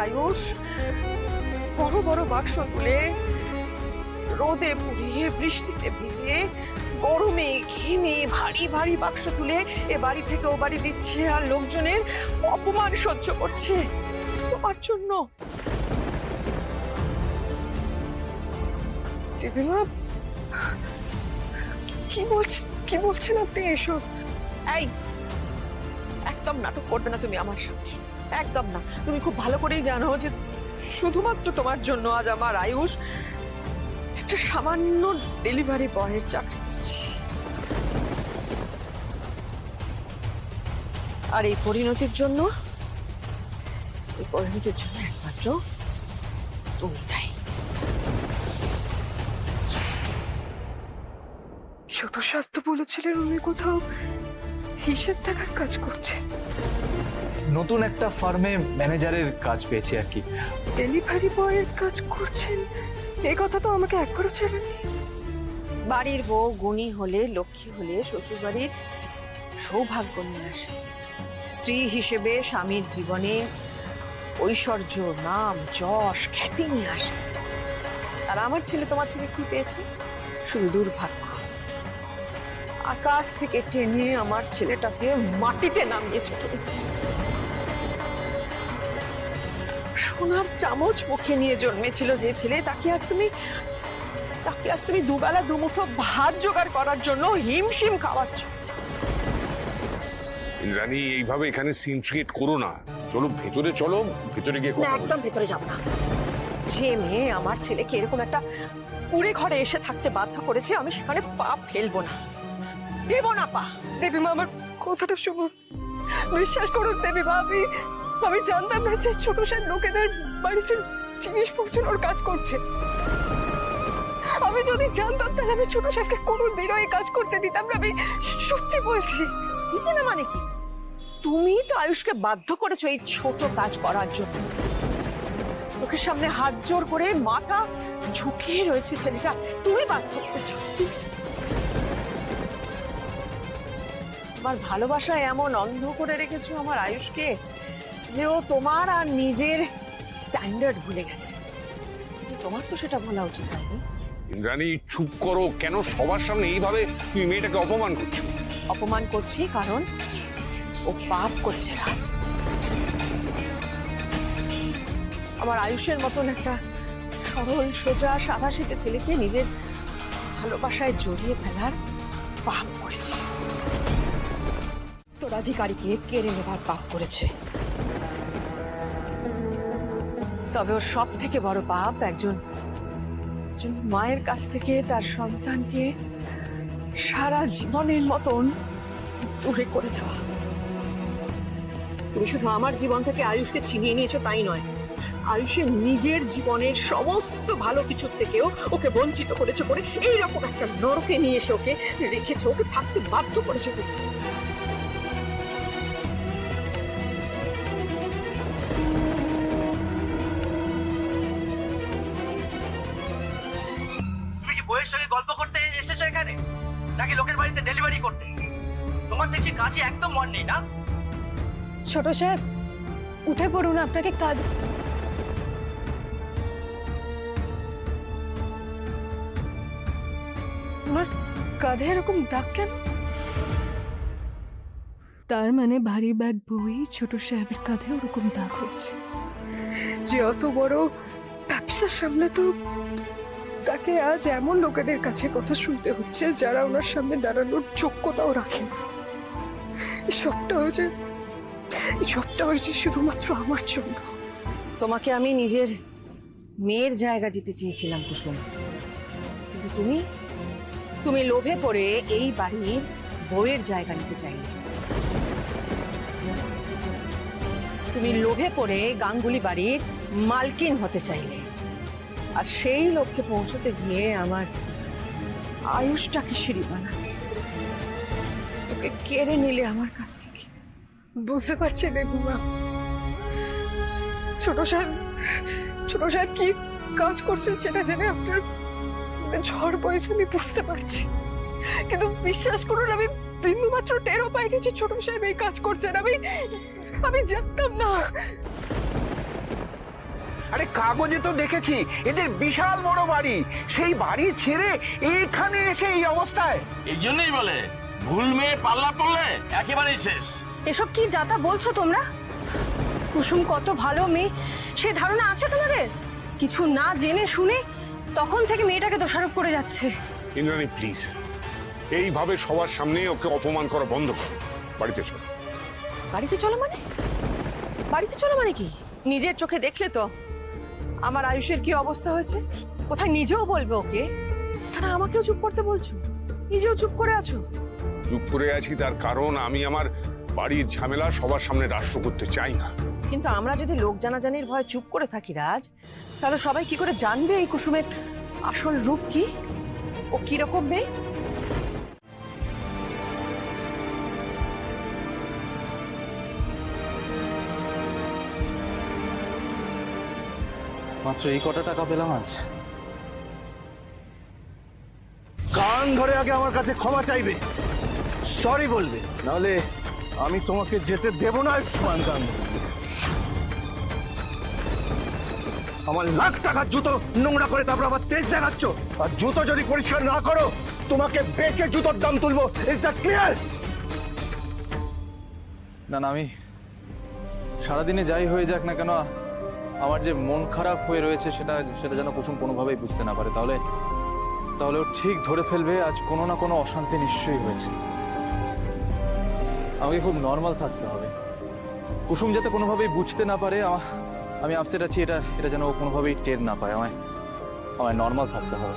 আয়ুষ বড় বড় বাক্স তুলে রোদে পুড়িয়ে বৃষ্টিতে ভিজে গরমে ঘেমে ভারী ভারী বাক্স তুলে এ বাড়ি থেকে ও বাড়ি দিচ্ছে আর লোকজনের অপমান সহ্য করছে তোমার জন্য। দেবীমা, কি বলছেন আপনি এসব? এই একদম নাটক করবে না তুমি আমার সামনে, একদম না। তুমি খুব ভালো করেই জানো যে শুধুমাত্র তোমার জন্য আজ আমার আয়ুষ একটা সামান্য ডেলিভারি বয়ের চাকরি করছে। আর এই পরিণতির জন্য একমাত্র তুমি দায়ী। ছোট সাহেব তো বলেছিলেন উনি কোথাও হিসেব দেখার কাজ করছে। নতুন একটা ফার্মে ম্যানেজারের কাজ পেয়েছি আর কি। ডেলিভারি বয়ের কাজ করছেন এই কথা তো আমাকে একবারও জানাননি। বাড়ির বউ গুণী হলে, লক্ষ্মী হলে শ্বশুর বাড়ির সৌভাগ্য নিয়ে আসে। স্ত্রী হিসেবে স্বামীর জীবনে ঐশ্বর্য, নাম, যশ, খ্যাতি নিয়ে আসে। আর আমার ছেলে তোমার থেকে কি পেয়েছে? শুধু দুর্ভাগ্য। আকাশ থেকে টেনে আমার ছেলেটাকে মাটিতে নামিয়েছে। সোনার চামচ মুখে নিয়ে জন্মেছিল যে ছেলে, তাকে আজ তুমি দুবেলা দুমুঠো ভাত জোগাড় করার জন্য হিমশিম খাওয়াচ্ছ। ইন্দ্রাণী, এইভাবে এখানে সিন ক্রিয়েট করো না। চলো ভেতরে, চলো ভেতরে গিয়ে কথা বলি। একদম ভেতরে যাব না। যে মেয়ে আমার ছেলেকে এরকম একটা কুড়ে ঘরে এসে থাকতে বাধ্য করেছে, আমি সেখানে পা ফেলবো না, দেব না পা। দেবীমা, আমার কথাটা শুনুন, বিশ্বাস করুন দেবীমা, আমি জানতাম না যে ছোট সাহেব লোকেদের বাড়িতে জিনিস পৌঁছানোর কাজ করছে। আমি যদি জানতাম তাহলে আমি ছোট সাহেবকে কোনোদিনও এই কাজ করতে দিতাম না। আমি সত্যি বলছি। দিতে না মানে কি? তুমি তো আয়ুষকে বাধ্য করেছো এই ছোট কাজ করার জন্য। লোকের সামনে হাত জোর করে মাথা ঝুঁকিয়ে রয়েছে ছেলেটা, তুমি বাধ্য করেছো। তোমার ভালোবাসা এমন অন্ধ করে রেখেছো আমার আয়ুষকে যে ও তোমার আর নিজের স্ট্যান্ডার্ড ভুলে গেছে। তোমার তো সেটা বলা উচিত হয়নি। ইন্দ্রাণী, চুপ করো। কেন সবার সামনে এইভাবে তুমি মেয়েটাকে অপমান করছো? অপমান করছি কারণ ও পাপ করেছে রাজ। আমার আয়ুষের মতন একটা সরল সোজা সাদাসিধে ছেলেকে নিজের ভালোবাসায় জড়িয়ে ফেলার পাপ করেছে। উত্তরাধিকারীকে কেড়ে নেবার পাপ করেছে। তবে ওর সব থেকে বড় পাপ একজন মায়ের কাছ থেকে তার সন্তানকে সারা জীবনের মতন দূরে করে দেওয়া। তুমি শুধু আমার জীবন থেকে আয়ুষকে ছিনিয়ে নিয়েছো তাই নয়, আয়ুষের নিজের জীবনের সমস্ত ভালো কিছুর থেকেও ওকে বঞ্চিত করেছো, করে এইরকম একটা নরকে নিয়ে এসে ওকে রেখেছো, ওকে থাকতে বাধ্য করেছো। তুমি কি বইয়ের সঙ্গে গল্প করতে এসেছো এখানে, নাকি লোকের বাড়িতে ডেলিভারি করতে? তোমার দেখছি কাজে একদম মন নেই না? ছোট সাহেব, উঠে পড়ুন, আপনাকে কাজ। আমার কাঁধে এরকম দাগ কেন? তার মানে ভারী ব্যাগ বই ছোট সাহেবের কাঁধে ওরকম দাগ হচ্ছে। যে অত বড় ব্যবসা সামনে তো তাকে আজ এমন লোকেদের কাছে কথা শুনতে হচ্ছে যারা ওনার সামনে দাঁড়ানোর যোগ্যতাও রাখে না। সবটা হয়েছে শুধুমাত্র আমার জন্য। তোমাকে আমি নিজের মেয়ের জায়গা দিতে চেয়েছিলাম কুসুম, কিন্তু তুমি লোভে পড়ে এই বাড়ির বউয়ের জায়গা নিতে চাইলে। তুমি লোভে পড়ে গাঙ্গুলি বাড়ির মালকিন হতে চাইলে। আর সেই লক্ষ্যে পৌঁছতে গিয়ে আমার আয়ুষটাকে সিঁড়ি বানাবে, ওকে কেড়ে নিলে আমার কাছ থেকে। বুঝতে পারছি দেবুমা, ছোট সাহেব কি কাজ করছেন সেটা জেনে আপনার ঝড় বইছে, আমি বুঝতে পারছি। কিন্তু বিশ্বাস করুন, আমি বিন্দু মাত্র টেরও পাইনি যে ছোট সাহেব এই কাজ করছেন। আমি জানতাম না। আরে কাগজে তো দেখেছি এদের বিশাল বড় বাড়ি, সেই বাড়ি ছেড়ে এখানে এসে এই অবস্থায়। এই জন্যই বলে ভুল মেয়ে পাল্লা পড়লে একেবারেই শেষ। এসব কি যাতা বলছো তোমরা? কুসুম কত ভালো মেয়ে সে ধারণা আছে তোমাদের? কিছু না জেনে শুনে তখন থেকে মেয়েটাকে দোষারোপ করে যাচ্ছে। ইন্দ্রাণী প্লিজ, এইভাবে সবার সামনে ওকে অপমান করা বন্ধ করো। বাড়িতে চলো। বাড়িতে চলো মানে? বাড়িতে চলো মানে কি? নিজের চোখে দেখলে তো আমার আয়ুষের কি অবস্থা হয়েছে। কোথায় নিজেও বলবে ওকে, তারা আমাকেও চুপ করতে বলছো, নিজেও চুপ করে আছো। চুপ করে আছি তার কারণ আমি আমার বাড়ির ঝামেলা সবার সামনে রাষ্ট্র করতে চাই না। কিন্তু আমরা যদি লোক জানাজানির ভয়ে চুপ করে থাকি রাজ, তাহলে সবাই কি করে জানবে এই কুসুমের আসল রূপ কি, ও কিরকম মেয়ে? মাত্র এই কটা টাকা পেলাম আজ। কান ধরে আগে আমার কাছে ক্ষমা চাইবে, সরি বলবে, নাহলে আমি তোমাকে যেতে দেব না। সুমান কান, আমার লাখ টাকার জুতো নোংরা করে তারপর আবার তেজ দেখাচ্ছ, আর জুতো যদি পরিষ্কার না করো তোমাকে বেচে জুতোর দাম তুলবো। Is that clear? না না, আমি সারাদিনে যাই হয়ে যাক না কেন, আমার যে মন খারাপ হয়ে রয়েছে সেটা যেন কুসুম কোনোভাবেই বুঝতে না পারে। তাহলে ও ঠিক ধরে ফেলবে আজ কোনো না কোনো অশান্তি নিশ্চয়ই হয়েছে। আমাকে খুব নর্মাল থাকতে হবে, কুসুম যাতে কোনোভাবেই বুঝতে না পারে আমি আপসেট আছি, এটা যেন ও কোনোভাবেই টের না পায়। আমায় নর্মাল থাকতে হবে।